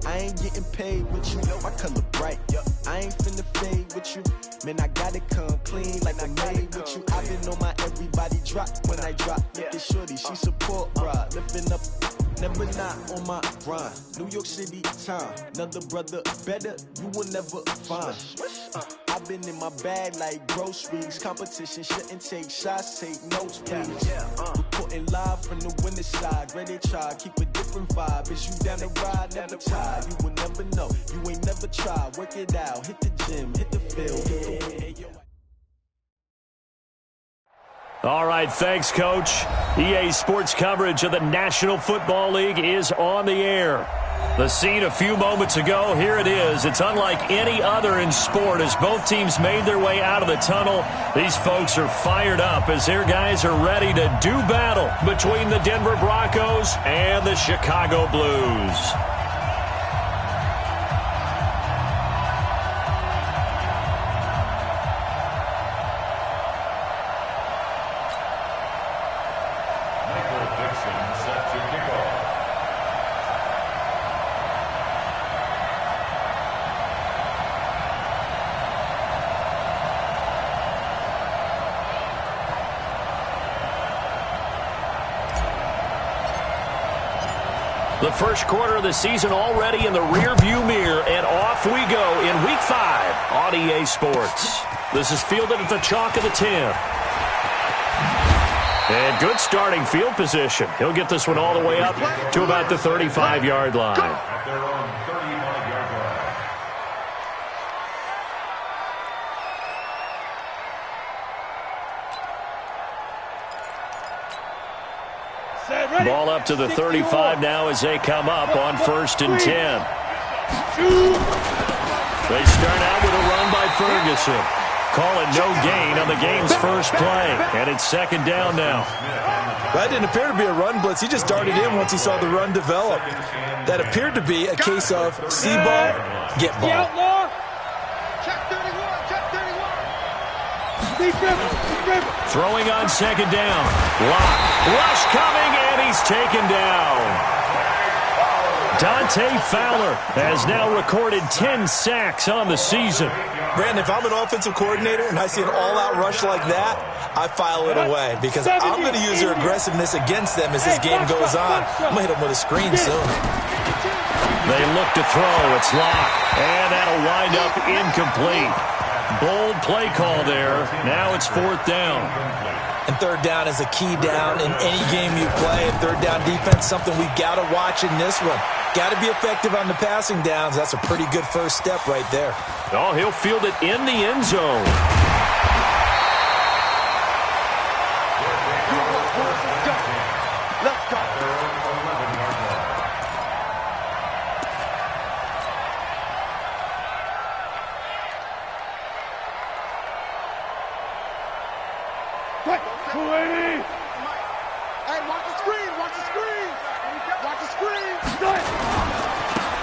I ain't getting paid with you, my color bright. I ain't finna fade with you. Man, I gotta come clean like I made with you. I been on my everybody drop when I drop. Look at shorty, she support ride. Lifting up, never not on my grind. New York City time, another brother better, you will never find. I've been in my bag like groceries. Competition shouldn't take shots, take notes, please. Reporting live from the winning side. Ready to try, keep a different vibe. Is you down the ride, never tired. You will never know, you ain't never tried. Work it out, hit the gym, hit the field, hit the win. All right, thanks, Coach. EA Sports coverage of the National Football League is on the air. The scene a few moments ago, here it is. It's unlike any other in sport as both teams made their way out of the tunnel. These folks are fired up as their guys are ready to do battle between the Denver Broncos and the Chicago Blues. The first quarter of the season already in the rearview mirror, and off we go in Week 5 on EA Sports. This is fielded at the chalk of the 10. And good starting field position. He'll get this one all the way up to about the 35-yard line. Ball up to the 35 now as they come up on 1st and 10. They start out with a run by Ferguson. Calling no gain on the game's first play. And it's 2nd down now. That didn't appear to be a run blitz. He just darted in once he saw the run develop. That appeared to be a case of see ball, get ball. Throwing on 2nd down. Lock. Rush coming, and he's taken down. Dante Fowler has now recorded 10 sacks on the season. Brandon, if I'm an offensive coordinator and I see an all-out rush like that, I file it away because I'm going to use their aggressiveness against them as this game goes on. I'm going to hit them with a screen soon. They look to throw. It's Lock. And that'll wind up incomplete. Bold play call there. Now it's 4th down. And 3rd down is a key down in any game you play. And 3rd down defense, something we've got to watch in this one. Got to be effective on the passing downs. That's a pretty good first step right there. Oh, he'll field it in the end zone. Let's go.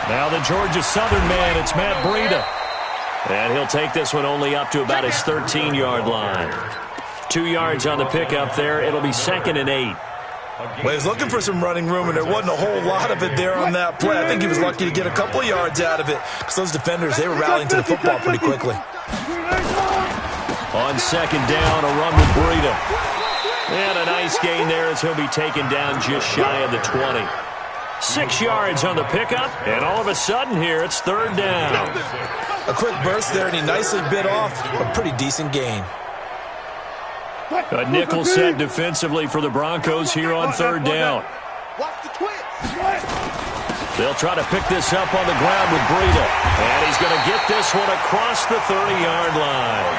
Now the Georgia Southern man, it's Matt Breida. And he'll take this one only up to about his 13-yard line. 2 yards on the pickup there. It'll be 2nd and 8. Well, he was looking for some running room, and there wasn't a whole lot of it there on that play. I think he was lucky to get a couple of yards out of it because those defenders, they were rallying to the football pretty quickly. On 2nd down, a run with Breida. And a nice gain there as he'll be taken down just shy of the 20. 6 yards on the pickup, and all of a sudden here, it's 3rd down. A quick burst there, and he nicely bit off a pretty decent gain. A nickel set defensively for the Broncos here on 3rd down. They'll try to pick this up on the ground with Breida. And he's going to get this one across the 30-yard line.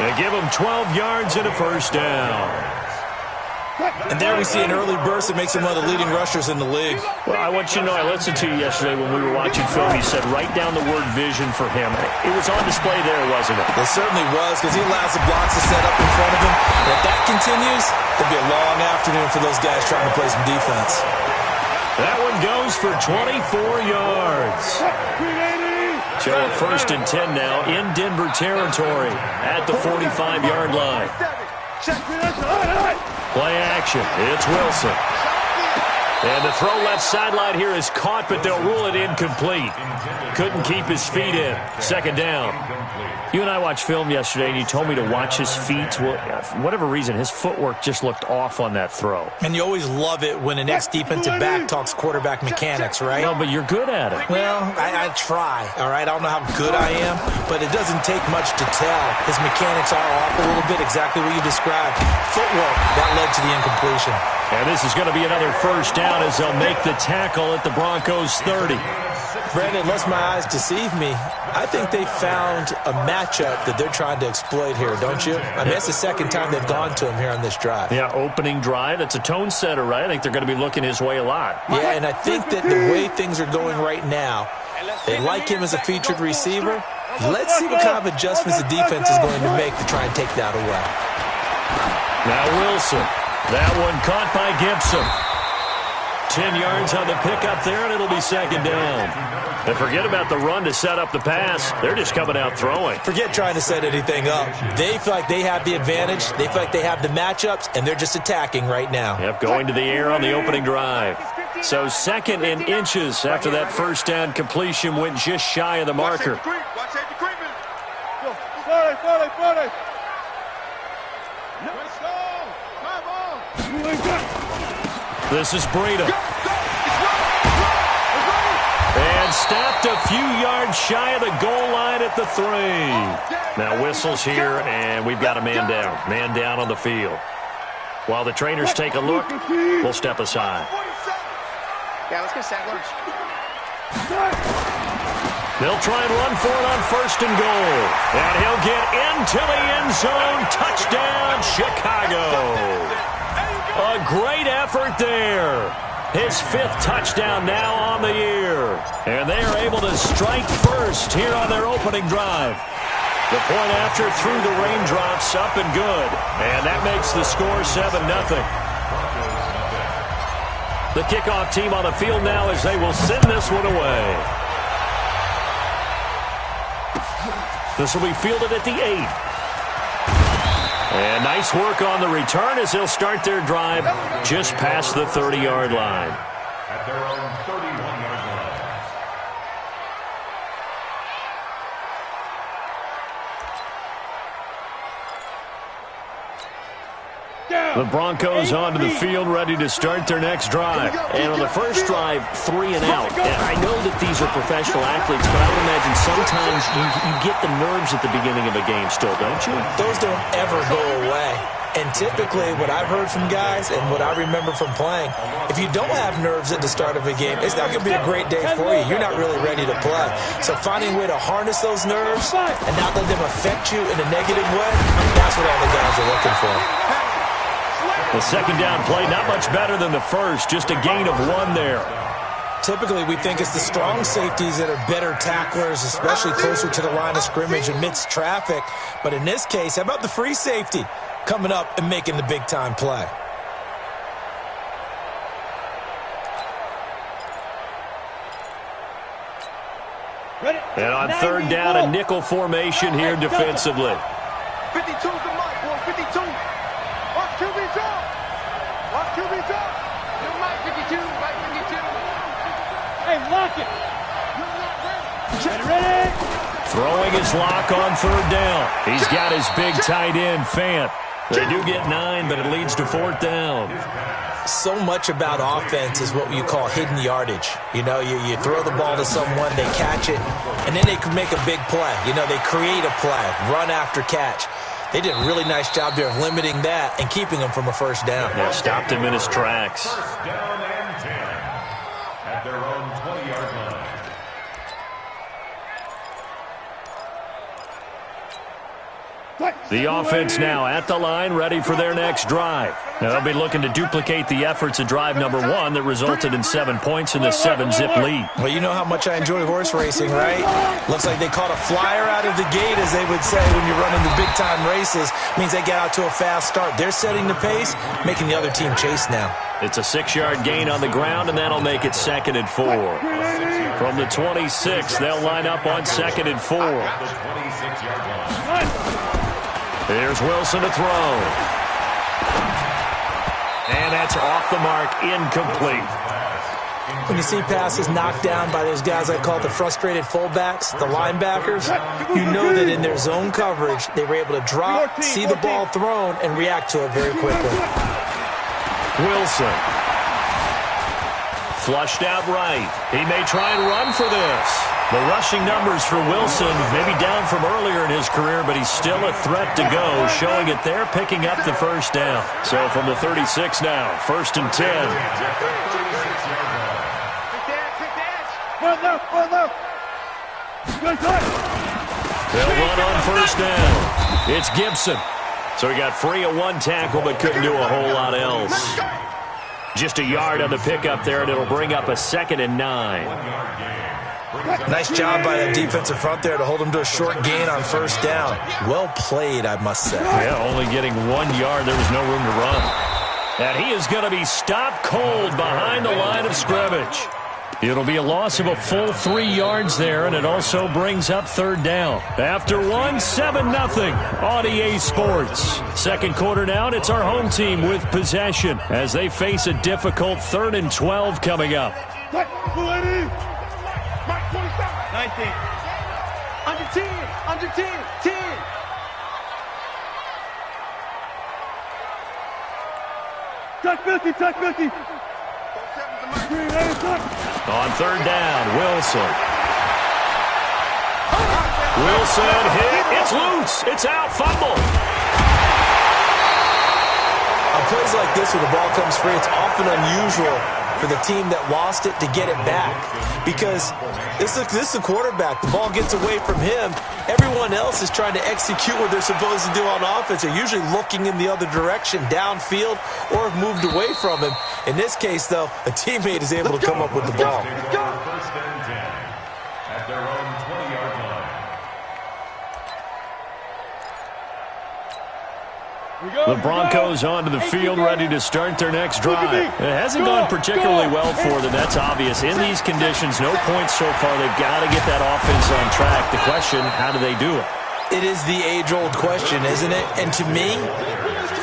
They give him 12 yards and a 1st down. And there we see an early burst that makes him one of the leading rushers in the league. Well, I want you to know, I listened to you yesterday when we were watching film. You said write down the word vision for him. It was on display there, wasn't it? It certainly was, because he allows the blocks to set up in front of him. And if that continues, it'll be a long afternoon for those guys trying to play some defense. That one goes for 24 yards. So 1st and 10 now in Denver territory at the 45-yard line. Play action. It's Wilson. And the throw left sideline here is caught, but they'll rule it incomplete. Couldn't keep his feet in. Second down. You and I watched film yesterday, and you told me to watch his feet. Well, for whatever reason, his footwork just looked off on that throw. And you always love it when an ex-defensive back talks quarterback mechanics, right? No, but you're good at it. Well, I try, all right? I don't know how good I am, but it doesn't take much to tell. His mechanics are off a little bit, exactly what you described. Footwork, that led to the incompletion. And this is going to be another first down as they'll make the tackle at the Broncos' 30. Brandon, unless my eyes deceive me, I think they found a matchup that they're trying to exploit here, don't you? I mean, that's the second time they've gone to him here on this drive. Yeah, opening drive. It's a tone setter, right? I think they're going to be looking his way a lot. Yeah, and I think that the way things are going right now, they like him as a featured receiver. Let's see what kind of adjustments the defense is going to make to try and take that away. Now Wilson. That one caught by Gibson. 10 yards on the pickup there, and it'll be second down. And forget about the run to set up the pass. They're just coming out throwing. Forget trying to set anything up. They feel like they have the advantage. They feel like they have the matchups, and they're just attacking right now. Yep, going to the air on the opening drive. So second in inches after that first down completion went just shy of the marker. This is Breida. And stopped a few yards shy of the goal line at the 3. Now whistles here, and we've got a man down. Man down on the field. While the trainers take a look, we'll step aside. Yeah, let's go sack lunch. They'll try and run for it on first and goal. And he'll get into the end zone. Touchdown, Chicago. A great effort there. His 5th touchdown now on the year. And they are able to strike first here on their opening drive. The point after through the raindrops, up and good. And that makes the score 7-0. The kickoff team on the field now as they will send this one away. This will be fielded at the 8. And nice work on the return as they'll start their drive just past the 30-yard line. At their own 31-yard line. The Broncos onto the field ready to start their next drive. And on the first drive, 3 and out. And I know that these are professional athletes, but I would imagine sometimes you get the nerves at the beginning of a game still, don't you? Those don't ever go away. And typically what I've heard from guys and what I remember from playing, if you don't have nerves at the start of a game, it's not going to be a great day for you. You're not really ready to play. So finding a way to harness those nerves and not let them affect you in a negative way, that's what all the guys are looking for. The second down play, not much better than the first, just a gain of 1 there. Typically, we think it's the strong safeties that are better tacklers, especially closer to the line of scrimmage amidst traffic. But in this case, how about the free safety coming up and making the big-time play? And on third down, a nickel formation here defensively. 52's the mark, boy, 52. Watch QB drop. Watch QB drop. You're Mike 52, Mike 52. Hey, lock it. Ready? Throwing his lock on third down. He's got his big tight end, Fant. They do get 9, but it leads to 4th down. So much about offense is what you call hidden yardage. You know, you throw the ball to someone, they catch it, and then they can make a big play. You know, they create a play, run after catch. They did a really nice job there of limiting that and keeping him from a first down. Yeah, stopped him in his tracks. First down and 10 at their own 20-yard line. The offense now at the line, ready for their next drive. Now they'll be looking to duplicate the efforts of drive number 1 that resulted in 7 points in the 7-zip lead. Well, you know how much I enjoy horse racing, right? Looks like they caught a flyer out of the gate, as they would say when you're running the big-time races. Means they get out to a fast start. They're setting the pace, making the other team chase now. It's a 6-yard gain on the ground, and that'll make it 2nd and 4. From the 26, they'll line up on 2nd and 4. At the 26-yard line. Here's Wilson to throw. And that's off the mark, incomplete. When you see passes knocked down by those guys I call the frustrated fullbacks, the linebackers, you know that in their zone coverage, they were able to drop, see the ball thrown, and react to it very quickly. Wilson. Flushed out right. He may try and run for this. The rushing numbers for Wilson, maybe down from earlier in his career, but he's still a threat to go, showing it there, picking up the first down. So from the 36 now, 1st and 10. They'll run on 1st down. It's Gibson. So he got free of one tackle, but couldn't do a whole lot else. Just a yard on the pickup there, and it'll bring up a 2nd and 9. Nice job by the defensive front there to hold him to a short gain on 1st down. Well played, I must say. Yeah, only getting 1 yard. There was no room to run. And he is going to be stopped cold behind the line of scrimmage. It'll be a loss of a full 3 yards there, and it also brings up 3rd down. After 7-0 on EA Sports. Second quarter now, and it's our home team with possession as they face a difficult 3rd and 12 coming up. 19. Under 10. Under 10. 10. Touch 50. Touch 50. On 3rd down, Wilson. Wilson hit. It's loose. It's out. Fumble. On plays like this where the ball comes free, it's often unusual for the team that lost it to get it back. Because this is the quarterback. The ball gets away from him. Everyone else is trying to execute what they're supposed to do on offense. They're usually looking in the other direction, downfield, or have moved away from him. In this case, though, a teammate is able to come up with the ball. 1st and 10 at their own 20-yard line. The Broncos onto the field, ready to start their next drive. It hasn't gone particularly well for them. That's obvious. In these conditions, no points so far. They've got to get that offense on track. The question, how do they do it? It is the age-old question, isn't it? And to me,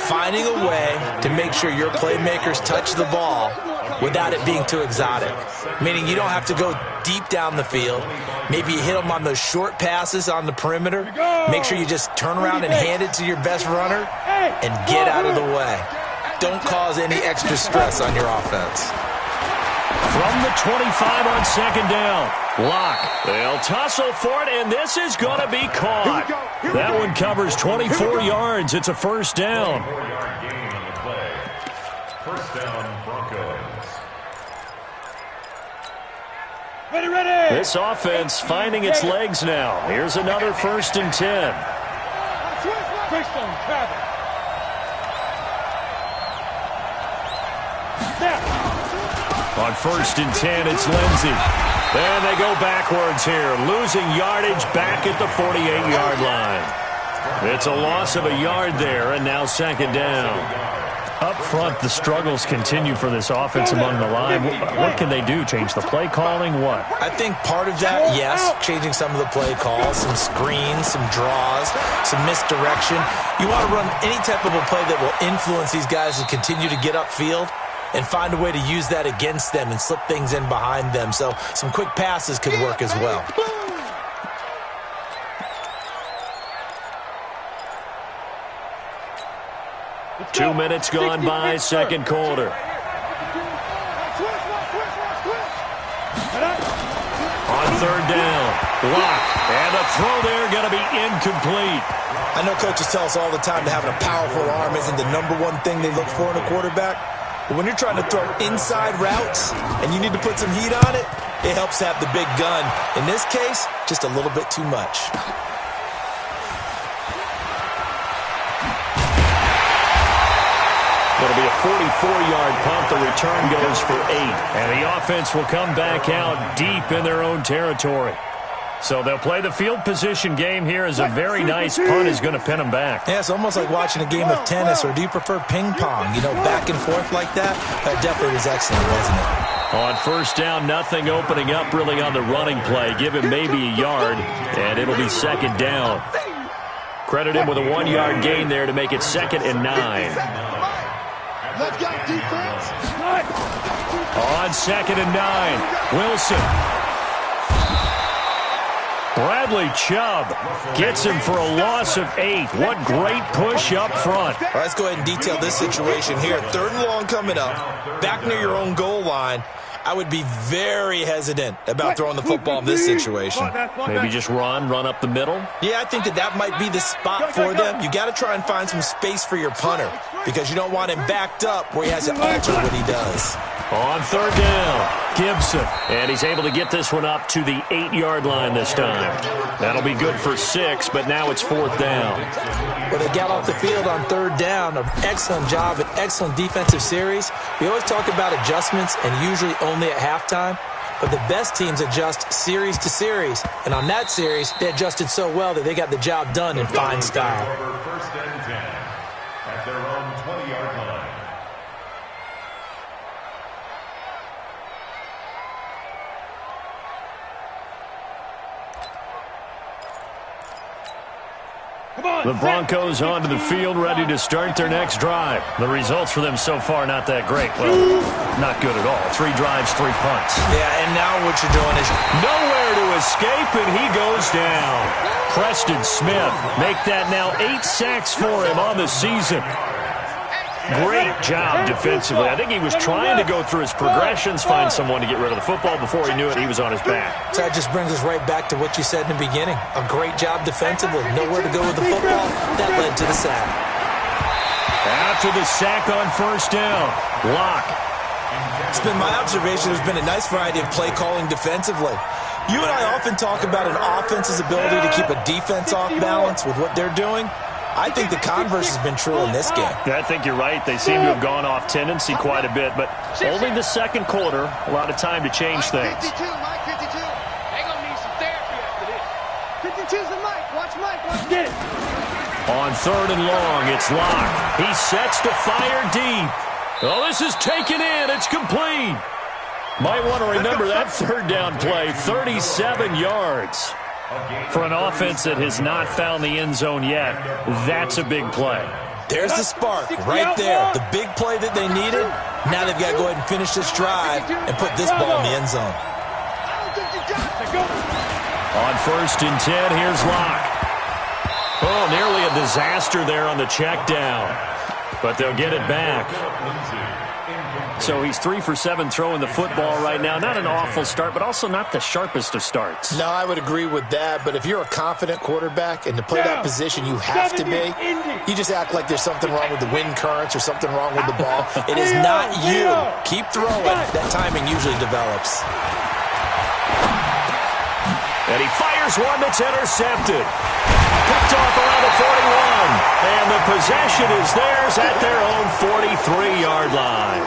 finding a way to make sure your playmakers touch the ball without it being too exotic. Meaning you don't have to go deep down the field. Maybe you hit them on those short passes on the perimeter. Make sure you just turn around and hand it to your best runner and get out of the way. Don't cause any extra stress on your offense. From the 25 on 2nd down. Lock. They'll tussle for it, and this is going to be caught. That one covers 24 yards. It's a 1st down. 4-yard gain on the play. 1st down, Broncos. Ready. This offense finding its legs now. Here's another 1st and 10. On 1st and 10, it's Lindsey. And they go backwards here, losing yardage back at the 48-yard line. It's a loss of a yard there, and now 2nd down. Up front, the struggles continue for this offense among the line. What can they do? Change the play calling? What? I think part of that, yes, changing some of the play calls, some screens, some draws, some misdirection. You want to run any type of a play that will influence these guys to continue to get upfield and find a way to use that against them and slip things in behind them. So some quick passes could work as well. Two minutes gone by, second quarter. On 3rd down, block, and the throw there going to be incomplete. I know coaches tell us all the time that having a powerful arm isn't the #1 thing they look for in a quarterback. But when you're trying to throw inside routes and you need to put some heat on it, it helps have the big gun. In this case, just a little bit too much. It'll be a 44-yard pump. The return goes for 8. And the offense will come back out deep in their own territory. So they'll play the field position game here as a very nice punt is going to pin them back. Yeah, it's almost like watching a game of tennis, or do you prefer ping pong? You know, back and forth like that? That definitely was excellent, wasn't it? On 1st down, nothing opening up really on the running play. Give him maybe a yard, and it'll be 2nd down. Credit him with a 1-yard gain there to make it 2nd and 9. Let's go, defense. On 2nd and 9, Wilson. Bradley Chubb gets him for a loss of 8. What great push up front. Well, let's go ahead and detail this situation here. 3rd and long coming up, back near your own goal line. I would be very hesitant about throwing the football in this situation. Maybe just run up the middle. Yeah, I think that might be the spot for them. You got to try and find some space for your punter because you don't want him backed up where he has to alter what he does. On 3rd down, Gibson. And he's able to get this one up to the 8-yard line this time. That'll be good for 6, but now it's 4th down. Well, they got off the field on 3rd down. An excellent job, an excellent defensive series. We always talk about adjustments and usually only at halftime. But the best teams adjust series to series. And on that series, they adjusted so well that they got the job done in fine style. 1st and 10 at their own 20-yard line. The Broncos onto the field, ready to start their next drive. The results for them so far, not that great. Well, not good at all. 3 drives, 3 punts. Yeah, and now what you're doing is Nowhere to escape, and he goes down. Preston Smith, make that now 8 sacks for him on the season. Great job defensively. I think he was trying to go through his progressions, find someone to get rid of the football. Before he knew it, he was on his back. So that just brings us right back to what you said in the beginning. A great job defensively. Nowhere to go with the football. That led to the sack. After the sack on 1st down, Locke. It's been my observation there's been a nice variety of play calling defensively. You and I often talk about an offense's ability to keep a defense off balance with what they're doing. I think the converse has been true in this game. Yeah, I think you're right. They seem to have gone off tendency quite a bit, but only the 2nd quarter, a lot of time to change things. Mike 52, Mike 52. They're going to need some therapy after this. 52's the Mike. Watch Mike. Watch this. On 3rd and long, it's Locke. He sets to fire deep. Oh, this is taken in. It's complete. Might want to remember that 3rd down play, 37 yards. For an offense that has not found the end zone yet, that's a big play. There's the spark right there. The big play that they needed. Now they've got to go ahead and finish this drive and put this ball in the end zone. On 1st and 10, here's Locke. Oh, nearly a disaster there on the check down. But they'll get it back. So he's 3 for 7 throwing the football right now. Not an awful start, but also not the sharpest of starts. No, I would agree with that. But if you're a confident quarterback and to play that position you have to be, you just act like there's something wrong with the wind currents or something wrong with the ball. It is not you. Keep throwing. That timing usually develops. And he fires one that's intercepted. Picked off around the 41. And the possession is theirs at their own 43-yard line.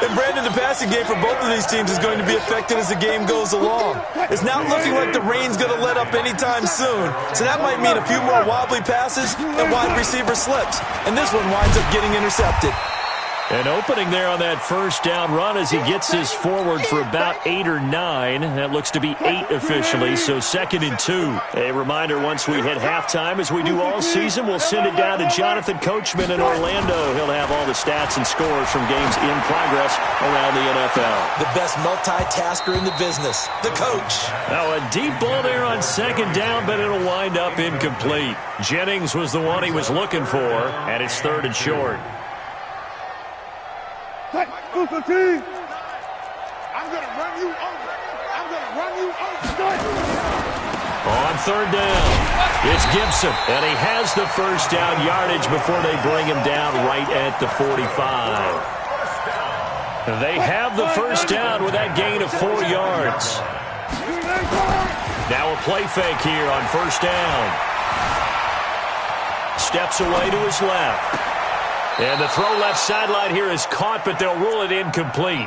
And Brandon, the passing game for both of these teams is going to be affected as the game goes along. It's not looking like the rain's going to let up anytime soon. So that might mean a few more wobbly passes and wide receiver slips. And this one winds up getting intercepted. An opening there on that 1st down run as he gets this forward for about 8 or 9. That looks to be 8 officially, so 2nd and 2. A reminder, once we hit halftime, as we do all season, we'll send it down to Jonathan Coachman in Orlando. He'll have all the stats and scores from games in progress around the NFL. The best multitasker in the business, the coach. Now a deep ball there on 2nd down, but it'll wind up incomplete. Jennings was the one he was looking for, and it's 3rd and short. I'm going to run you over. I'm going to run you over. On 3rd down, it's Gibson, and he has the 1st down yardage before they bring him down right at the 45. They have the 1st down with that gain of 4 yards. Now a play fake here on 1st down. Steps away to his left. And the throw left sideline here is caught, but they'll rule it incomplete.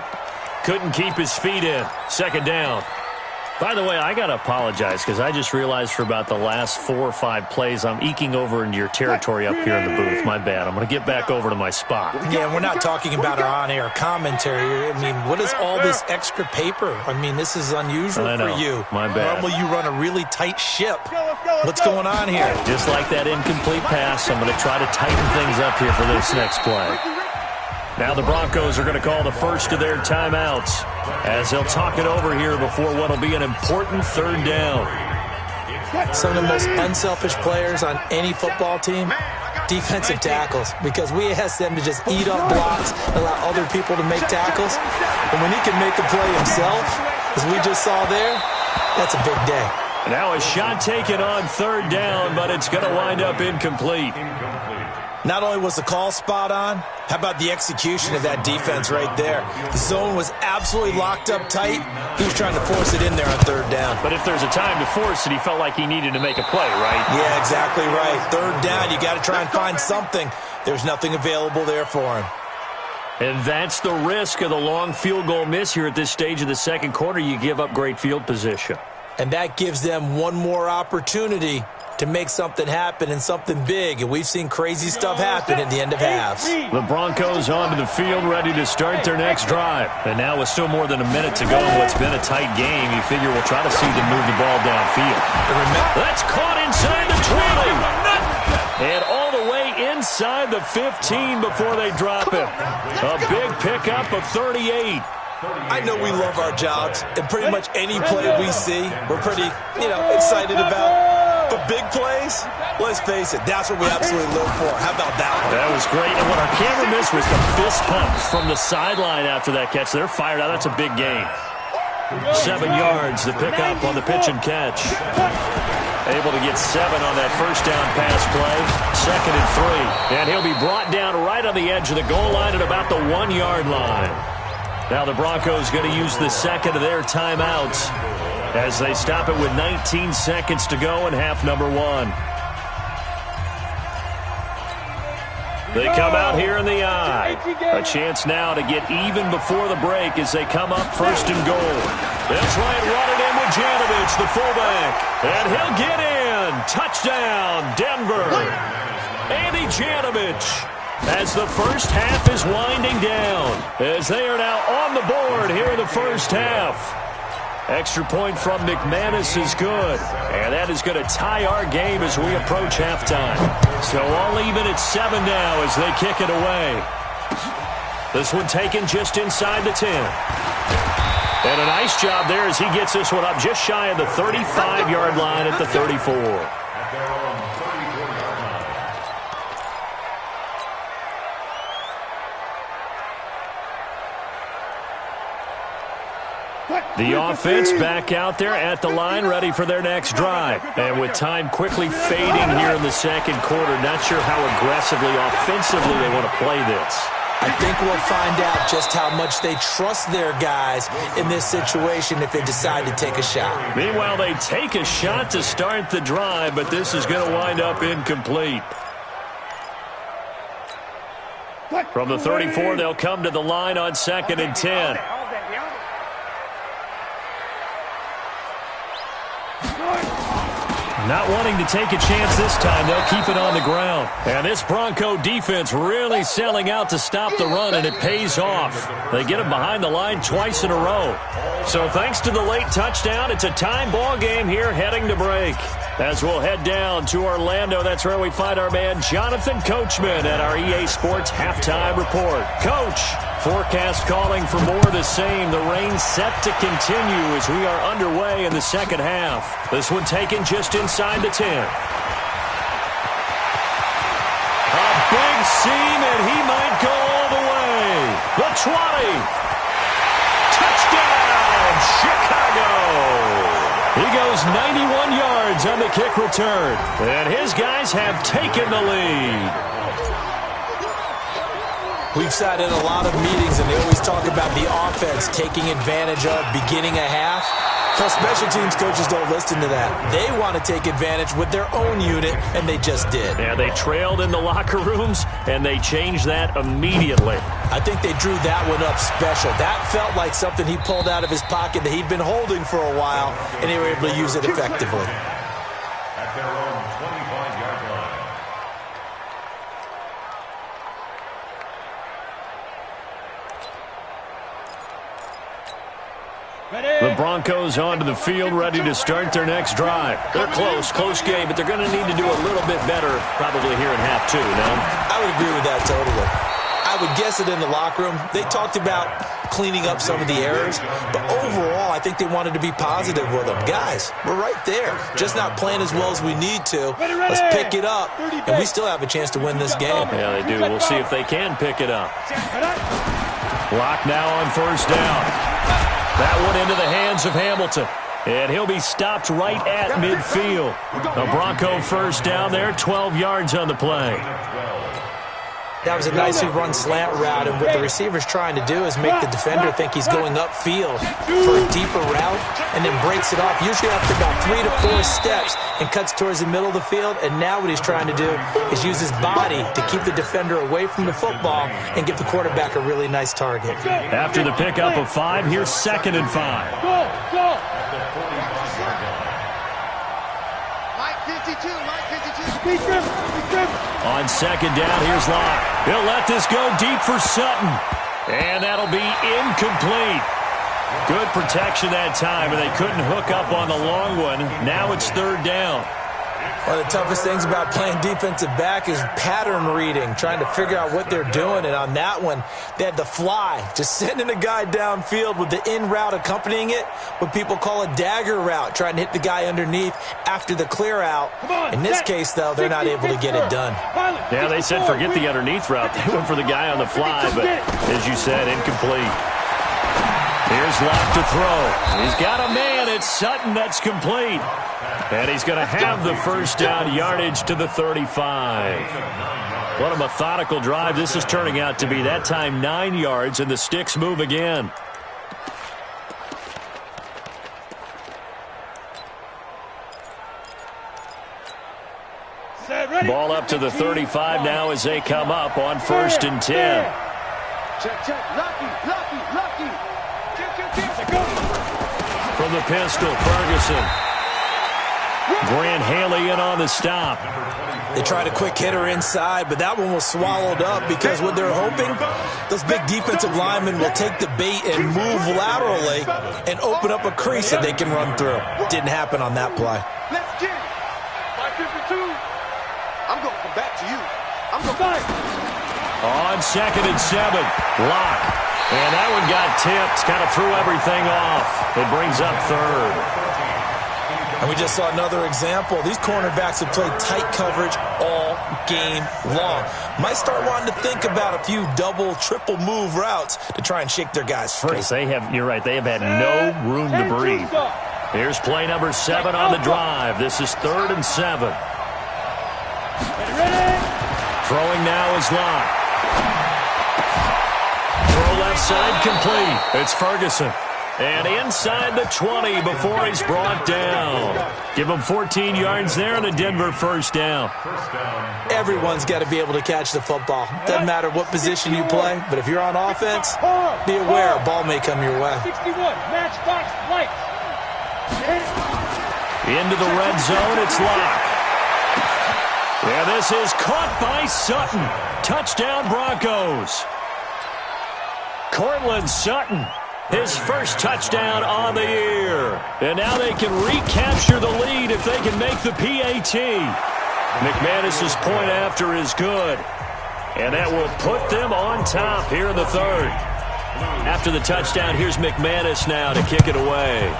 Couldn't keep his feet in. 2nd down. By the way, I got to apologize because I just realized for about the last 4 or 5 plays, I'm eking over into your territory up here in the booth. My bad. I'm going to get back over to my spot. Yeah, we're not talking about our on-air commentary. I mean, what is all this extra paper? I mean, this is unusual for you. My bad. Normally you run a really tight ship. What's going on here? Just like that incomplete pass, I'm going to try to tighten things up here for this next play. Now the Broncos are going to call the first of their timeouts as they'll talk it over here before what will be an important third down. Some of the most unselfish players on any football team, defensive tackles, because we ask them to just eat up blocks, allow other people to make tackles. And when he can make a play himself, as we just saw there, that's a big day. Now a shot taken on third down, but it's going to wind up incomplete. Not only was the call spot on, how about the execution of that defense right there? The zone was absolutely locked up tight. He was trying to force it in there on third down. But if there's a time to force it, he felt like he needed to make a play, right? Yeah, exactly right. Third down, you got to try and find something. There's nothing available there for him. And that's the risk of the long field goal miss here at this stage of the second quarter. You give up great field position. And that gives them one more opportunity to make something happen and something big. And we've seen crazy stuff happen at the end of halves. The Broncos onto the field, ready to start their next drive. And now with still more than a minute to go in what's been a tight game, you figure we'll try to see them move the ball downfield. That's caught inside the 20. And all the way inside the 15 before they drop him. A big pickup of 38. I know we love our jobs, and pretty much any play we see, we're pretty, excited about. But big plays, let's face it, that's what we absolutely live for. How about that one? That was great. And what our camera missed was the fist pump from the sideline after that catch. They're fired out. That's a big gain. 7 yards, the pickup on the pitch and catch. Able to get 7 on that first down pass play. 2nd and 3. And he'll be brought down right on the edge of the goal line at about the 1 yard line. Now the Broncos going to use the second of their timeouts as they stop it with 19 seconds to go in half number 1. They come out here in the eye. A chance now to get even before the break as they come up 1st and goal. That's right, run it in with Janovich, the fullback. And he'll get in. Touchdown, Denver. Andy Janovich. As the first half is winding down, as they are now on the board here in the first half. Extra point from McManus is good, and that is going to tie our game as we approach halftime. So all even at 7 now as they kick it away. This one taken just inside the 10. And a nice job there as he gets this one up just shy of the 35-yard line at the 34. The offense back out there at the line, ready for their next drive. And with time quickly fading here in the second quarter, not sure how aggressively, offensively they want to play this. I think we'll find out just how much they trust their guys in this situation if they decide to take a shot. Meanwhile, they take a shot to start the drive, but this is going to wind up incomplete. From the 34, they'll come to the line on 2nd and 10. Not wanting to take a chance this time, they'll keep it on the ground. And this Bronco defense really selling out to stop the run, and it pays off. They get them behind the line twice in a row. So thanks to the late touchdown, it's a time ball game here heading to break. As we'll head down to Orlando, that's where we find our man Jonathan Coachman at our EA Sports Halftime Report. Coach, forecast calling for more of the same. The rain set to continue as we are underway in the second half. This one taken just inside the 10. A big seam, and he might go all the way. The 20. Touchdown, Chicago. He goes 91 yards on the kick return. And his guys have taken the lead. We've sat in a lot of meetings, and they always talk about the offense taking advantage of beginning a half. Well, special teams coaches don't listen to that. They want to take advantage with their own unit, and they just did. Yeah, they trailed in the locker rooms, and they changed that immediately. I think they drew that one up special. That felt like something he pulled out of his pocket that he'd been holding for a while, and they were able to use it effectively. At their own 25-yard line. The Broncos onto the field, ready to start their next drive. They're close game, but they're going to need to do a little bit better probably here in half 2, no? I would agree with that totally. I I would guess that in the locker room, they talked about cleaning up some of the errors, but overall, I think they wanted to be positive with them. Guys, we're right there, just not playing as well as we need to. Let's pick it up, and we still have a chance to win this game. Yeah, they do. We'll see if they can pick it up. Clock now on first down. That one into the hands of Hamilton. And he'll be stopped right at midfield. A Bronco first down there, 12 yards on the play. That was a nicely run slant route, and what the receiver's trying to do is make the defender think he's going upfield for a deeper route and then breaks it off, usually after about 3 to 4 steps, and cuts towards the middle of the field. And now what he's trying to do is use his body to keep the defender away from the football and give the quarterback a really nice target. After the pickup of 5, here's 2nd and 5. Go! Mike 52, Mike 52. Speed grip. On 2nd down, here's Locke. He'll let this go deep for Sutton. And that'll be incomplete. Good protection that time, and they couldn't hook up on the long one. Now it's 3rd down. One of the toughest things about playing defensive back is pattern reading, trying to figure out what they're doing. And on that one, they had the fly, just sending a guy downfield with the in route accompanying it, what people call a dagger route, trying to hit the guy underneath after the clear out. In this case, though, they're not able to get it done. Yeah, they said forget the underneath route. They went for the guy on the fly, but as you said, incomplete. Here's Locke to throw. He's got a man. It's Sutton that's complete. And he's going to have the first down yardage to the 35. What a methodical drive this is turning out to be. That time 9 yards, and the sticks move again. Ball up to the 35 now as they come up on 1st and 10. Check. Lucky. From the pistol, Ferguson. Grant Haley in on the stop. They tried a quick hitter inside, but that one was swallowed up because what they're hoping, those big defensive linemen will take the bait and move laterally and open up a crease that they can run through. Didn't happen on that play. Let's get it. 552. I'm going to come back to you. I'm going to fight. On 2nd and 7, Locke. And that one got tipped, kind of threw everything off. It brings up 3rd. And we just saw another example. These cornerbacks have played tight coverage all game long. Might start wanting to think about a few double, triple move routes to try and shake their guys free. You're right, they have had no room to breathe. Here's play number 7 on the drive. This is 3rd and 7. Throwing now is Locke. Throw left side complete. It's Ferguson. And inside the 20 before he's brought down. Give him 14 yards there and a Denver first down. Everyone's got to be able to catch the football. Doesn't matter what position you play, but if you're on offense, be aware a ball may come your way. 61, matchbox lights. Into the red zone, it's Locke. Yeah, this is caught by Sutton. Touchdown Broncos. Cortland Sutton. His first touchdown on the year. And now they can recapture the lead if they can make the PAT. McManus's point after is good. And that will put them on top here in the 3rd. After the touchdown, here's McManus now to kick it away.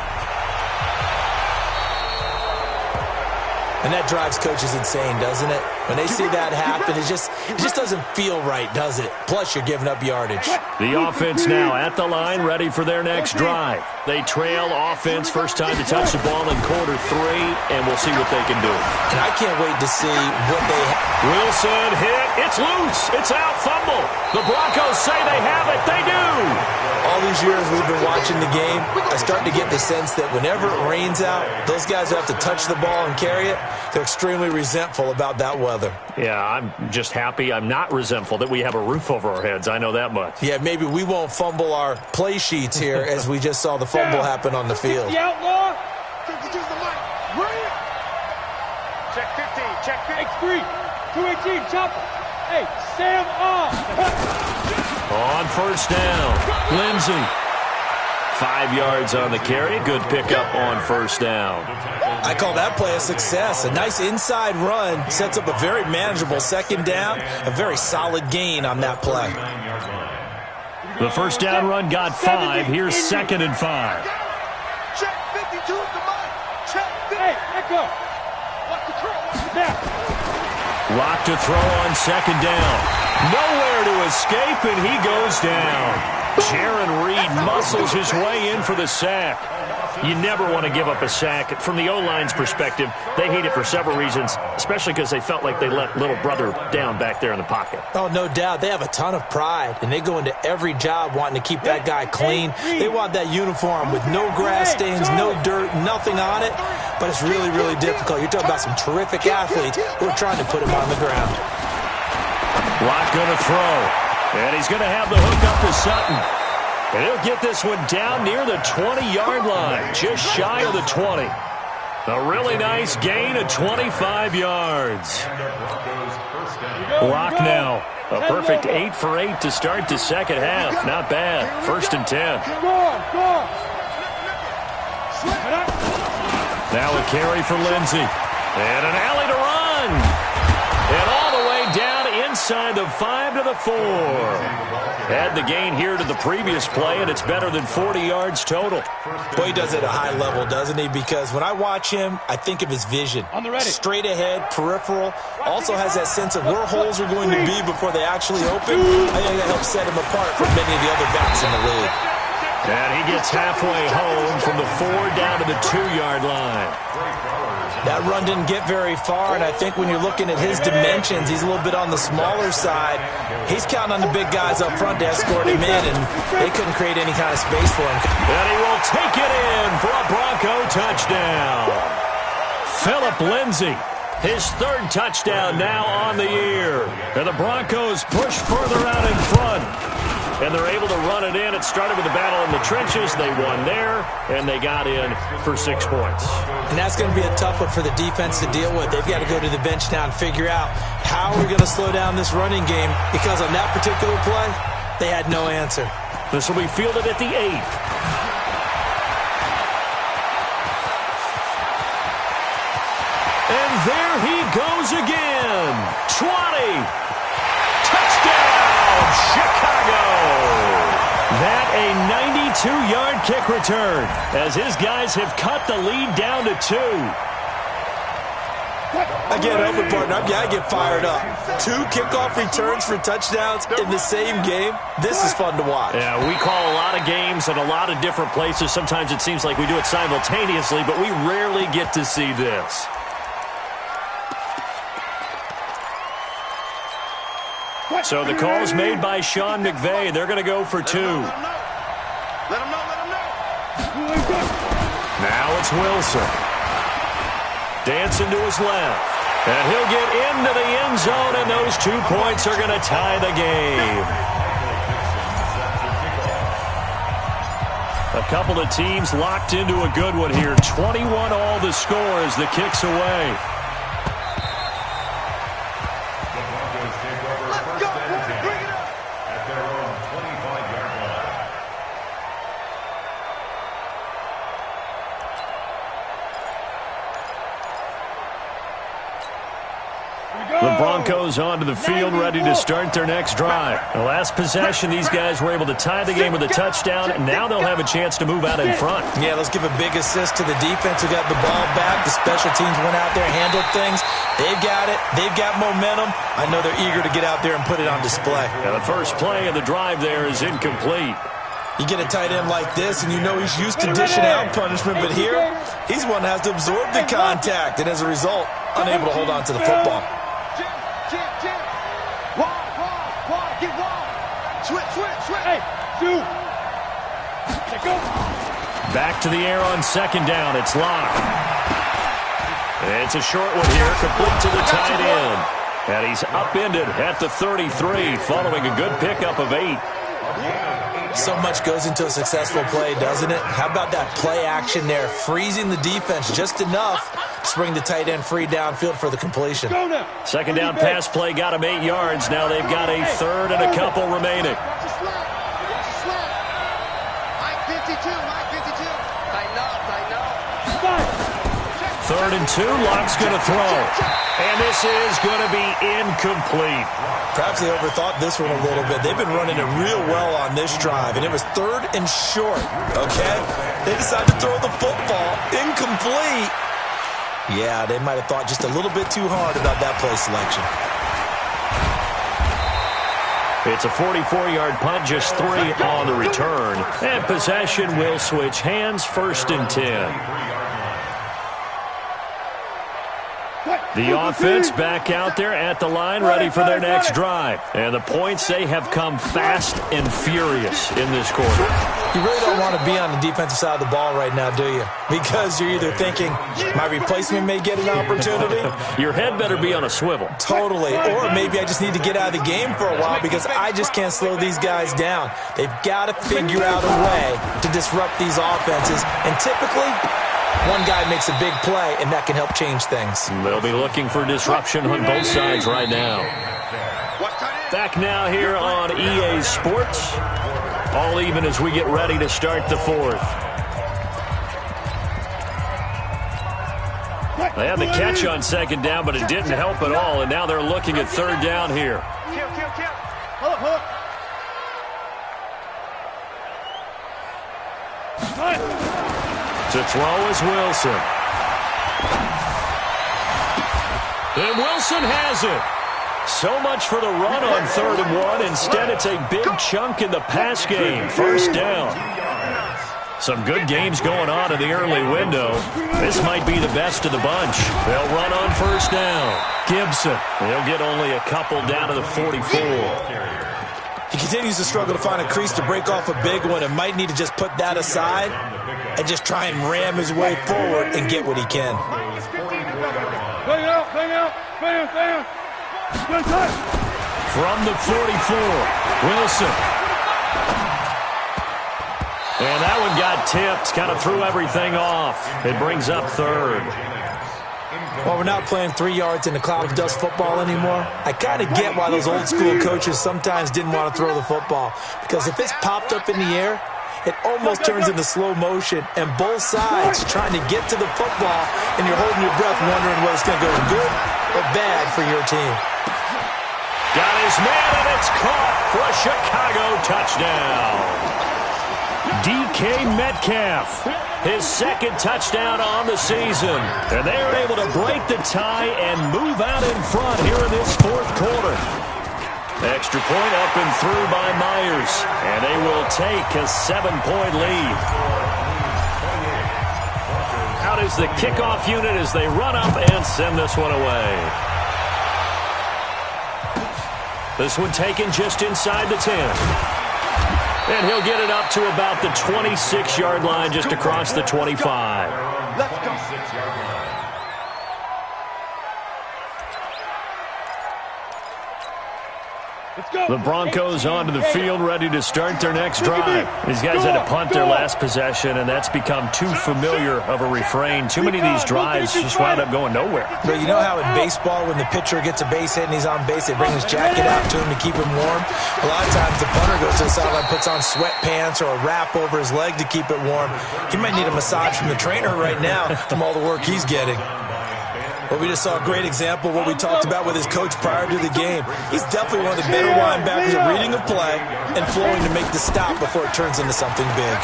And that drives coaches insane, doesn't it? When they see that happen, it just doesn't feel right, does it? Plus, you're giving up yardage. The offense now at the line, ready for their next drive. They trail offense, first time to touch the ball in quarter 3, and we'll see what they can do. And I can't wait to see what they have. Wilson hit. It's loose. It's out. Fumble. The Broncos say they have it. They do. All these years we've been watching the game, I start to get the sense that whenever it rains out, those guys who have to touch the ball and carry it, they're extremely resentful about that weather. Yeah, I'm just happy I'm not resentful that we have a roof over our heads. I know that much. Yeah, maybe we won't fumble our play sheets here as we just saw the fumble happen on the field. The outlaw. Use the mic. Bring it. Check 15. Check 15. X3. 218. Chopper. Hey, Sam off. On first down, Lindsey. 5 yards on the carry. Good pickup on first down. I call that play a success. A nice inside run sets up a very manageable 2nd down. A very solid gain on that play. The first down run got 5. Here's 2nd and 5. Check 52 is the mark. Check 50. Hey, let go. Watch the throw. Watch the down. Lock to throw on 2nd down. Nowhere to escape, and he goes down. Jaron Reed muscles his way in for the sack. You never want to give up a sack. From the O-line's perspective, they hate it for several reasons, especially because they felt like they let little brother down back there in the pocket. Oh, no doubt. They have a ton of pride, and they go into every job wanting to keep that guy clean. They want that uniform with no grass stains, no dirt, nothing on it, but it's really, really difficult. You're talking about some terrific athletes who are trying to put him on the ground. Lock going to throw, and he's going to have the hook up to Sutton. And he'll get this one down near the 20-yard line, just shy of the 20. A really nice gain of 25 yards. Lock now. A perfect 8 for 8 to start the second half. Not bad. 1st and 10. Now a carry for Lindsey. And an alley to run. And all the way down inside the 5 to the 4. Add the gain here to the previous play, and it's better than 40 yards total. Boy, he does it at a high level, doesn't he? Because when I watch him, I think of his vision. Straight ahead, peripheral. Also has that sense of where holes are going to be before they actually open. I think that helps set him apart from many of the other backs in the league. And he gets halfway home from the 4 down to the 2-yard line. That run didn't get very far, and I think when you're looking at his dimensions, he's a little bit on the smaller side. He's counting on the big guys up front to escort him in, and they couldn't create any kind of space for him. And he will take it in for a Bronco touchdown. Phillip Lindsay, his 3rd touchdown now on the year. And the Broncos push further out in front. And they're able to run it in. It started with a battle in the trenches. They won there, and they got in for 6 points. And that's going to be a tough one for the defense to deal with. They've got to go to the bench now and figure out how we're going to slow down this running game, because on that particular play, they had no answer. This will be fielded at the 8. And there he goes again. 20. Touchdown, Chicago! That a 92-yard kick return, as his guys have cut the lead down to 2. I can't help it, partner. I get fired up. 2 kickoff returns for touchdowns in the same game. This is fun to watch. Yeah, we call a lot of games at a lot of different places. Sometimes it seems like we do it simultaneously, but we rarely get to see this. So the call is made by Sean McVay. They're going to go for 2. Let him know. Now it's Wilson. Dancing to his left. And he'll get into the end zone, and those 2 points are going to tie the game. A couple of teams locked into a good one here. 21 all the score as the kick's away. The Broncos onto the field, ready to start their next drive. The last possession, these guys were able to tie the game with a touchdown, and now they'll have a chance to move out in front. Yeah, let's give a big assist to the defense who got the ball back. The special teams went out there, handled things. They've got it. They've got momentum. I know they're eager to get out there and put it on display. Now the first play of the drive there is incomplete. You get a tight end like this, and you know he's used to dishing out punishment, but here, he's one that has to absorb the contact, and as a result, unable to hold on to the football. Back to the air on 2nd down. It's locked. It's a short one here, complete to the tight end. And he's upended at the 33, following a good pickup of 8. So much goes into a successful play, doesn't it? How about that play action there, freezing the defense just enough to bring the tight end free downfield for the completion. 2nd down pass play got him 8 yards. Now they've got a 3rd and a couple remaining. 3rd and 2, Lock's going to throw. And this is going to be incomplete. Perhaps they overthought this one a little bit. They've been running it real well on this drive, and it was 3rd and short, okay? They decided to throw the football. Incomplete. Yeah, they might have thought just a little bit too hard about that play selection. It's a 44-yard punt, just 3 on the return. And possession will switch hands, 1st and 10. The offense back out there at the line, ready for their next drive. And the points, they have come fast and furious in this quarter. You really don't want to be on the defensive side of the ball right now, do you? Because you're either thinking, my replacement may get an opportunity. Your head better be on a swivel. Totally. Or maybe I just need to get out of the game for a while because I just can't slow these guys down. They've got to figure out a way to disrupt these offenses. And typically, one guy makes a big play, and that can help change things. They'll be looking for disruption on both sides right now. Back now here on EA Sports. All even as we get ready to start the 4th. They had the catch on 2nd down, but it didn't help at all, and now they're looking at 3rd down here. Hold up. To throw is Wilson. And Wilson has it. So much for the run on 3rd and 1. Instead, it's a big chunk in the pass game. 1st down. Some good games going on in the early window. This might be the best of the bunch. They'll run on 1st down. Gibson. He'll get only a couple down to the 44. He continues to struggle to find a crease to break off a big one and might need to just put that aside and just try and ram his way forward and get what he can. From the 44, Wilson. And that one got tipped, kind of threw everything off. It brings up 3rd. Well, we're not playing 3 yards in a cloud of dust football anymore. I kind of get why those old school coaches sometimes didn't want to throw the football. Because if it's popped up in the air, it almost turns into slow motion, and both sides trying to get to the football, and you're holding your breath wondering whether it's going to go good or bad for your team. Got his man, and it's caught for a Chicago touchdown. DK Metcalf, his 2nd touchdown on the season. And they are able to break the tie and move out in front here in this 4th quarter. Extra point up and through by Myers. And they will take a 7-point lead. Out is the kickoff unit as they run up and send this one away. This one taken just inside the 10. And he'll get it up to about the 26-yard line, just across the 25. Let's go. The Broncos onto the field, ready to start their next drive. These guys had to punt their last possession, and that's become too familiar of a refrain. Too many of these drives just wound up going nowhere. But you know how in baseball, when the pitcher gets a base hit and he's on base, they bring his jacket out to him to keep him warm? A lot of times the punter goes to the sideline, puts on sweatpants or a wrap over his leg to keep it warm. He might need a massage from the trainer right now from all the work he's getting. But we just saw a great example of what we talked about with his coach prior to the game. He's definitely one of the better linebackers at reading a play and flowing to make the stop before it turns into something big.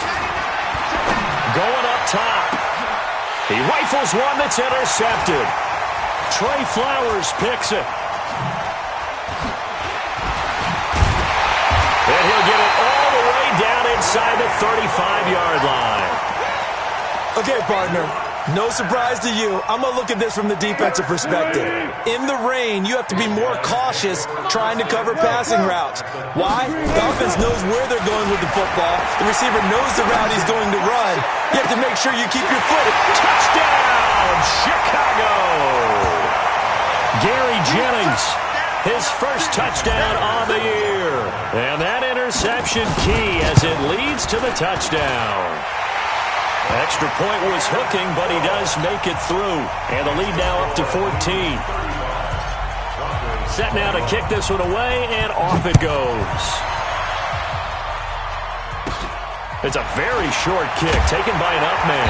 Going up top. He rifles one that's intercepted. Trey Flowers picks it. And he'll get it all the way down inside the 35-yard line. Okay, partner. No surprise to you. I'm going to look at this from the defensive perspective. In the rain, you have to be more cautious trying to cover passing routes. Why? The offense knows where they're going with the football. The receiver knows the route he's going to run. You have to make sure you keep your foot. Touchdown, Chicago! Gary Jennings, his first touchdown on the year. And that interception key as it leads to the touchdown. Extra point was hooking, but he does make it through. And the lead now up to 14. Set now to kick this one away, and off it goes. It's a very short kick taken by an up man.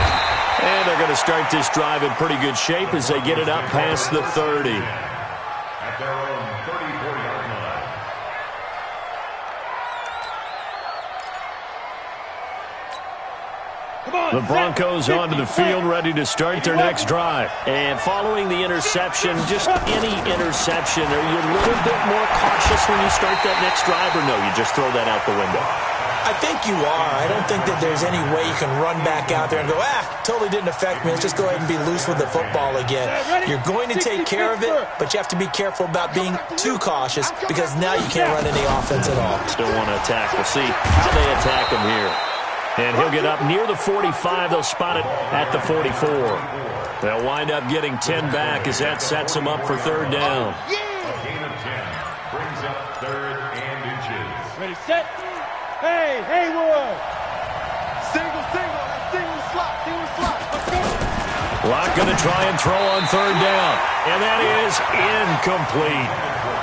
And they're going to start this drive in pretty good shape as they get it up past the 30. At their own 34-yard line. The Broncos onto the field, ready to start their next drive. And following the interception, just any interception, are you a little bit more cautious when you start that next drive, or no, you just throw that out the window? I think you are. I don't think that there's any way you can run back out there and go, totally didn't affect me. Let's just go ahead and be loose with the football again. You're going to take care of it, but you have to be careful about being too cautious because now you can't run any offense at all. Still want to attack. We'll see how they attack him here. And he'll get up near the 45. They'll spot it at the 44. They'll wind up getting 10 back as that sets them up for third down. A gain of 10 brings up 3rd and inches. Ready, set. Hey, Haywood. Single slot. Let's go. Locke going to try and throw on third down. And that is incomplete.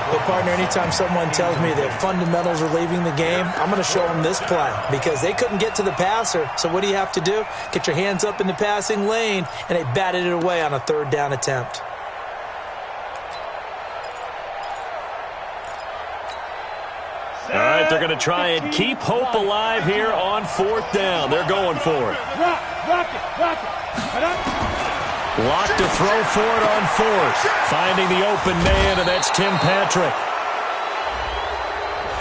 Hey, partner, anytime someone tells me that fundamentals are leaving the game, I'm going to show them this play because they couldn't get to the passer. So what do you have to do? Get your hands up in the passing lane, and they batted it away on a third down attempt. All right, they're going to try and keep hope alive here on fourth down. They're going for it. Rock it. Locke to throw for it on fourth. Finding the open man, and that's Tim Patrick.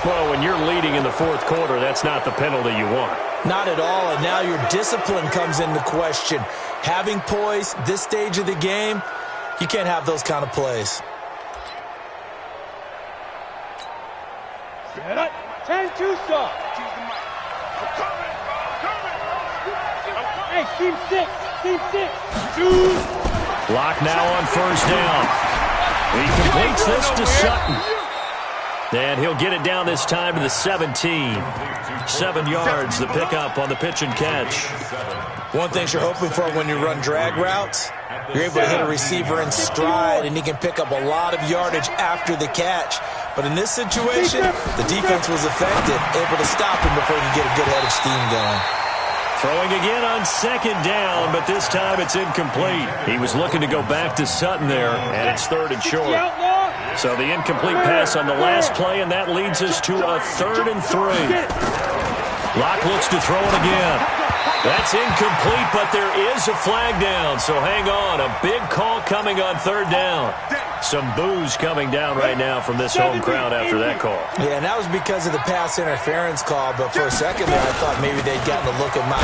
Well, when you're leading in the fourth quarter, that's not the penalty you want. Not at all, and now your discipline comes into question. Having poise this stage of the game, you can't have those kind of plays. 10-2 stop. Hey, team six. Locke now on first down. He completes this to Sutton. And he'll get it down this time to the 17. 7 yards, the pickup on the pitch and catch. One thing you're hoping for when you run drag routes, you're able to hit a receiver in stride, and he can pick up a lot of yardage after the catch. But in this situation, the defense was effective, able to stop him before he could get a good head of steam going. Throwing again on second down, but this time it's incomplete. He was looking to go back to Sutton there, and it's third and short. So the incomplete pass on the last play, and that leads us to a 3rd and 3. Locke looks to throw it again. That's incomplete, but there is a flag down, so hang on. A big call coming on third down. Some boos coming down right now from this home crowd after that call. Yeah, and that was because of the pass interference call, but for a second there, I thought maybe they'd gotten a look at my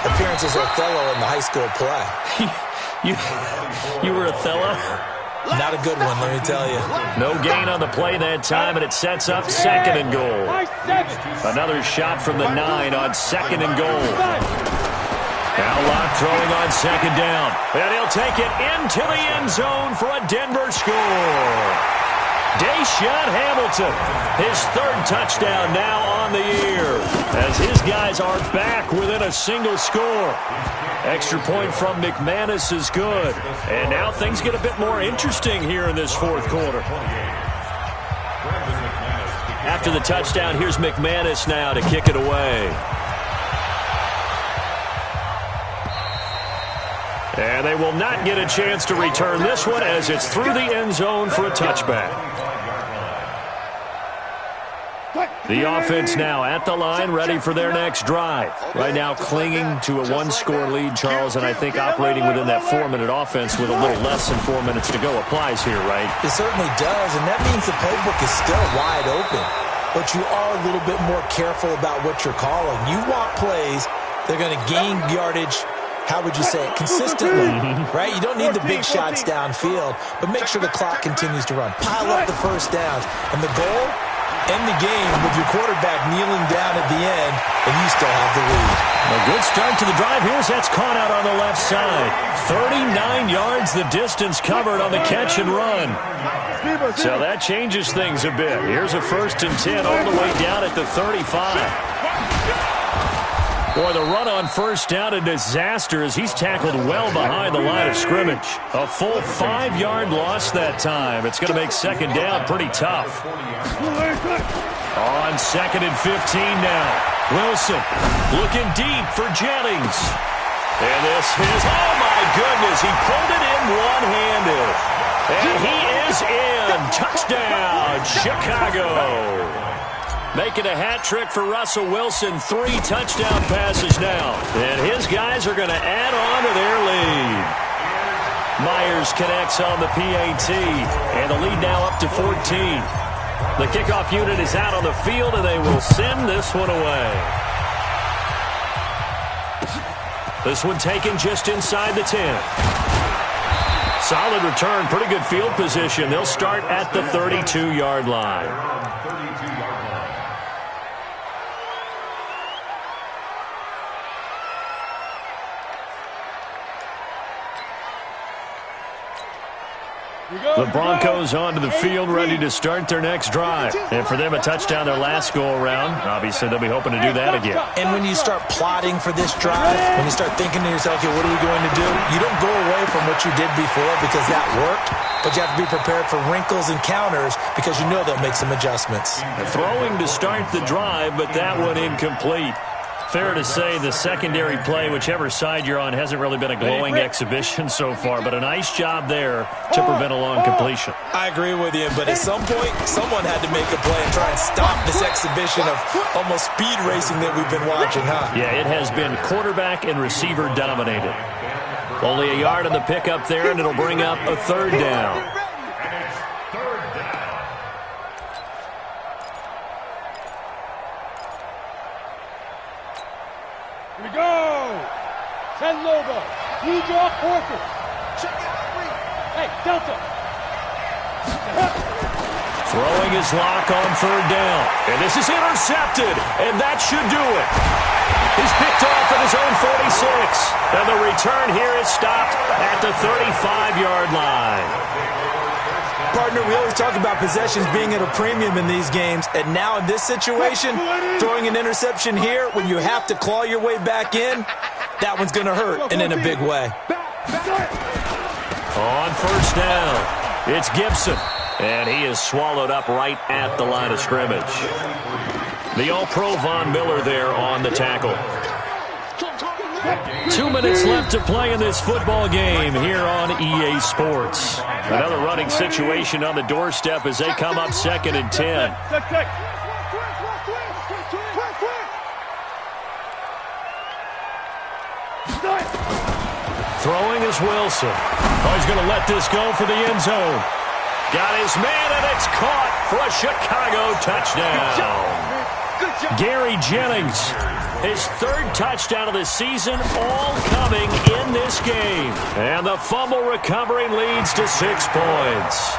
appearance as Othello in the high school play. You were Othello? Not a good one, let me tell you. No gain on the play that time, and it sets up 2nd and goal. Another shot from the 9 on 2nd and goal. Now Locke throwing on second down. And he'll take it into the end zone for a Denver score. Deshaun Hamilton, his 3rd touchdown now on the year, as his guys are back within a single score. Extra point from McManus is good. And now things get a bit more interesting here in this fourth quarter. After the touchdown, here's McManus now to kick it away. And they will not get a chance to return this one as it's through the end zone for a touchback. The offense now at the line, ready for their next drive. Right now clinging to a 1-score lead, Charles, and I think operating within that 4-minute offense with a little less than 4 minutes to go applies here, right? It certainly does, and that means the playbook is still wide open. But you are a little bit more careful about what you're calling. You want plays, they're going to gain yardage, how would you say it, consistently, right? You don't need the big shots downfield, but make sure the clock continues to run. Pile up the first downs, and the goal, end the game with your quarterback kneeling down at the end, and you still have the lead. A good start to the drive. Here's that's caught out on the left side. 39 yards the distance covered on the catch and run. So that changes things a bit. Here's a 1st and 10 all the way down at the 35. Boy, the run on first down, a disaster as he's tackled well behind the line of scrimmage. A full 5-yard loss that time. It's going to make second down pretty tough. On 2nd and 15 now. Wilson looking deep for Jennings. And this is, oh my goodness, he pulled it in one-handed. And he is in. Touchdown, Chicago. Making a hat trick for Russell Wilson. 3 touchdown passes now. And his guys are going to add on to their lead. Myers connects on the PAT. And the lead now up to 14. The kickoff unit is out on the field, and they will send this one away. This one taken just inside the 10. Solid return, pretty good field position. They'll start at the 32-yard line. The Broncos onto the field, ready to start their next drive. And for them, a touchdown their last go-around. Obviously, they'll be hoping to do that again. And when you start plotting for this drive, when you start thinking to yourself, okay, what are we going to do? You don't go away from what you did before because that worked, but you have to be prepared for wrinkles and counters because you know they'll make some adjustments. Throwing to start the drive, but that one incomplete. Fair to say the secondary play, whichever side you're on, hasn't really been a glowing exhibition so far, but a nice job there to prevent a long completion. I agree with you, but at some point, someone had to make a play and try and stop this exhibition of almost speed racing that we've been watching, huh? Yeah, it has been quarterback and receiver dominated. Only a yard on the pickup there, and it'll bring up a 3rd down. Here we go! Send Lobo. Need your horses. Check it out. Hey, Delta. Throwing his lock on 3rd down. And this is intercepted. And that should do it. He's picked off at his own 46. And the return here is stopped at the 35-yard line. Partner, we always talk about possessions being at a premium in these games, and now in this situation, throwing an interception here when you have to claw your way back in, that one's going to hurt, and in a big way. On 1st down, it's Gibson, and he is swallowed up right at the line of scrimmage. The All-Pro Von Miller there on the tackle. 2 minutes left to play in this football game here on EA Sports. Another running situation on the doorstep as they come up 2nd and 10. Throwing is Wilson. Oh, he's going to let this go for the end zone. Got his man, and it's caught for a Chicago touchdown. Gary Jennings, his 3rd touchdown of the season, all coming in this game. And the fumble recovering leads to 6 points.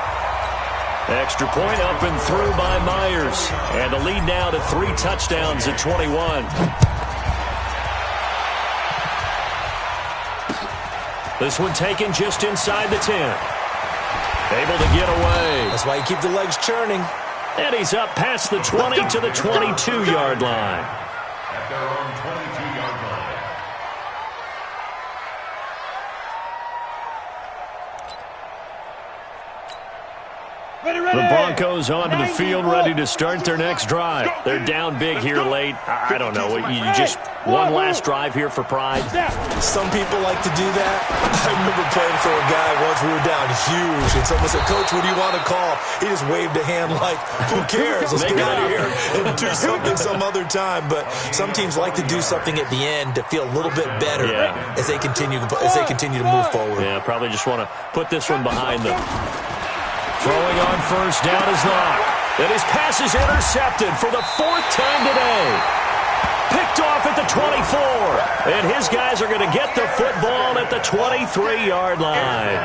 Extra point up and through by Myers. And the lead now to 3 touchdowns at 21. This one taken just inside the 10. Able to get away. That's why you keep the legs churning. And he's up past the 20 to the 22-yard line. At their own 22-yard line. The Broncos onto the field, ready to start their next drive. They're down big here late. I don't know. You just one last drive here for pride? Some people like to do that. I remember playing for a guy once. We were down huge, and someone said, "Coach, what do you want to call?" He just waved a hand like, "Who cares? Let's get out of here and do something some other time." But some teams like to do something at the end to feel a little bit better as they continue to move forward. Yeah, probably just want to put this one behind them. Throwing on 1st down is Locke. And his pass is intercepted for the 4th time today. Picked off at the 24. And his guys are going to get the football at the 23-yard line.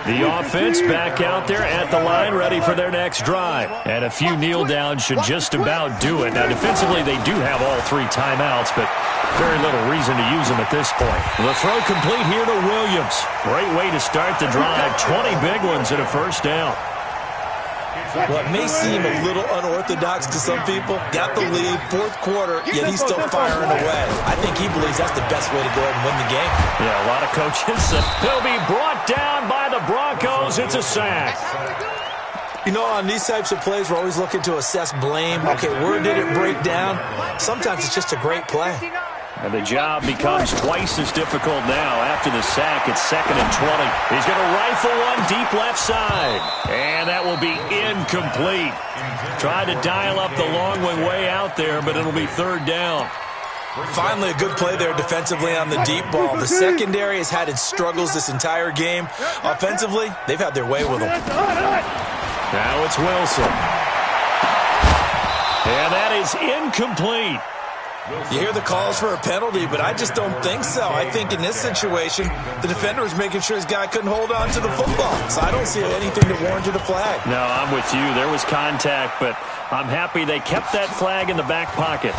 The offense back out there at the line, ready for their next drive. And a few kneel downs should just about do it. Now, defensively, they do have all 3 timeouts, but very little reason to use them at this point. The throw complete here to Williams. Great way to start the drive. 20 big ones at a 1st down. What may seem a little unorthodox to some people, got the lead, 4th quarter, yet he's still firing away. I think he believes that's the best way to go ahead and win the game. Yeah, a lot of coaches. He'll be brought down by the Broncos. It's a sack. You know, on these types of plays, we're always looking to assess blame. Okay, where did it break down? Sometimes it's just a great play. And the job becomes twice as difficult now after the sack. It's 2nd and 20. He's going to rifle one deep left side. And that will be incomplete. Tried to dial up the long way out there, but it'll be 3rd down. Finally, a good play there defensively on the deep ball. The secondary has had its struggles this entire game. Offensively, they've had their way with them. Now it's Wilson. And that is incomplete. You hear the calls for a penalty, but I just don't think so. I think in this situation, the defender was making sure his guy couldn't hold on to the football. So I don't see anything that warranted a flag. No, I'm with you. There was contact, but I'm happy they kept that flag in the back pocket.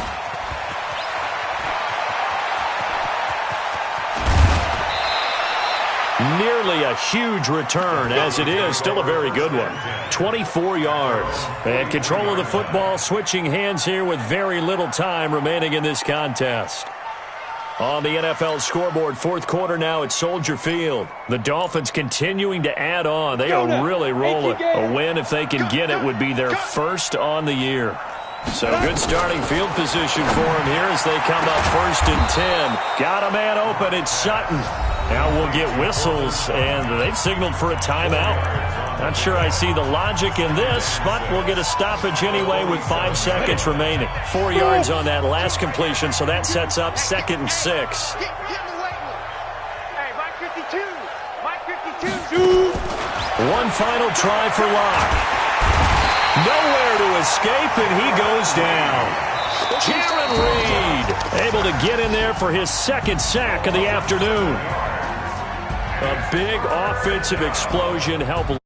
Nearly a huge return, as it is still a very good one. 24 yards. And control of the football, switching hands here with very little time remaining in this contest. On the NFL scoreboard, 4th quarter now at Soldier Field. The Dolphins continuing to add on. They are really rolling. A win, if they can get it, would be their first on the year. So good starting field position for them here as they come up 1st and 10. Got a man open. It's Sutton. Now we'll get whistles, and they've signaled for a timeout. Not sure I see the logic in this, but we'll get a stoppage anyway with 5 seconds remaining. 4 yards on that last completion, so that sets up 2nd and 6. Hey, Mike 52. Mike 52. One final try for Locke. Nowhere to escape, and he goes down. Jaron Reed able to get in there for his 2nd sack of the afternoon. A big offensive explosion helped.